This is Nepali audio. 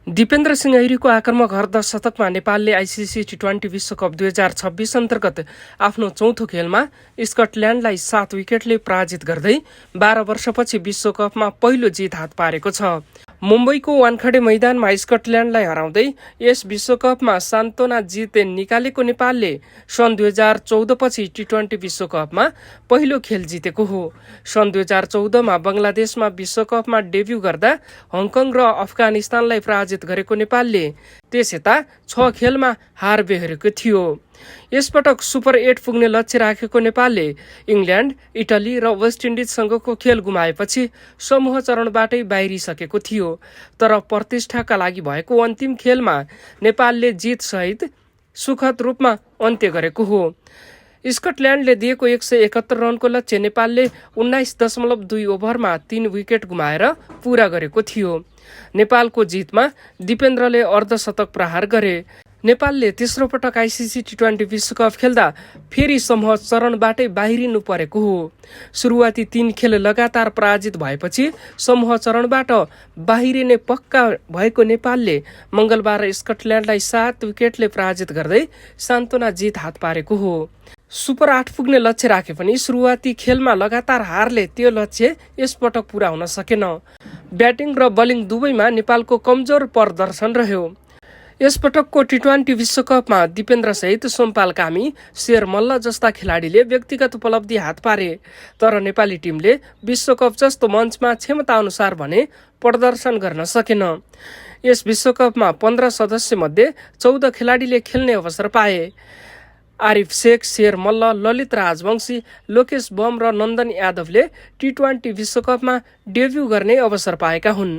दिपेन्द्र सिंह ऐरीको आक्रामक अर्धशतकमा नेपालले आइसिसी टी20 विश्वकप 2026 अन्तर्गत आफ्नो चौथो खेलमा स्कटल्यान्डलाई 7 विकेटले पराजित गर्दै 12 वर्षपछि विश्वकपमा पहिलो जित हात पारेको छ। मुम्बईको वानखेडे मैदानमा स्कटल्यान्डलाई हराउँदै यस विश्वकपमा सान्तोना जित निकालेको नेपालले सन् 2014 पछि टी20 विश्वकपमा पहिलो खेल जितेको हो। सन् 2014 मा बंगलादेशमा विश्वकपमा डेब्यू गर्दा हङकङ र अफगानिस्तानलाई पराजित गरेको नेपालले त्यसयता 6 खेलमा हार बेहोरेको थियो। यसपटक सुपर 8 पुग्ने लक्ष्य राखेको नेपालले इङ्ल्यान्ड, इटली र वेस्ट इन्डिजसँगको खेल गुमाएपछि समूह चरणबाटै बाहिरिसकेको थियो। तर प्रतिष्ठाका लागि भएको अन्तिम खेलमा नेपालले जित सहित सुखद रूपमा अन्त्य गरेको हो। स्कटल्यान्डले दिएको 171 रनको लक्ष्य नेपालले 19.2 ओभरमा 3 विकेट गुमाएर पूरा गरेको थियो। नेपालको जितमा दिपेन्द्रले अर्धशतक प्रहार गरे। नेपालले तेस्रो पटक आइसिसी टी20 विश्वकप खेल्दा फेरि समूह चरणबाटै बाहिरिनु परेको हो। सुरुवाती 3 खेल लगातार पराजित भएपछि समूह चरणबाट बाहिरिने पक्का भएको नेपालले मंगलबार स्कटल्यान्डलाई 7 विकेटले पराजित गर्दै सान्तोना जित हात पारेको हो। सुपर 8 पुग्ने लक्ष्य राखे पनि सुरुवाती खेलमा लगातार हारले त्यो लक्ष्य यसपटक पूरा हुन सकेन। ब्याटिङ र बलिङ दुवैमा नेपालको कमजोर प्रदर्शन रह्यो। यसपटकको टी20 विश्वकपमा दिपेन्द्र सहित सोमपाल कामी, शेर मल्ल जस्ता खेलाडीले व्यक्तिगत उपलब्धि हात पारे। तर नेपाली टिमले विश्वकप जस्तो मञ्चमा क्षमता अनुसार भने प्रदर्शन गर्न सकेन। यस विश्वकपमा 15 सदस्य मध्ये 14 खेलाडीले खेल्ने अवसर पाए। आरिफ शेख, शेर मल्ल, ललित राजवंशी, लोकेश बम र नन्दन यादवले टी20 विश्वकपमा डेब्यू गर्ने अवसर पाएका हुन्।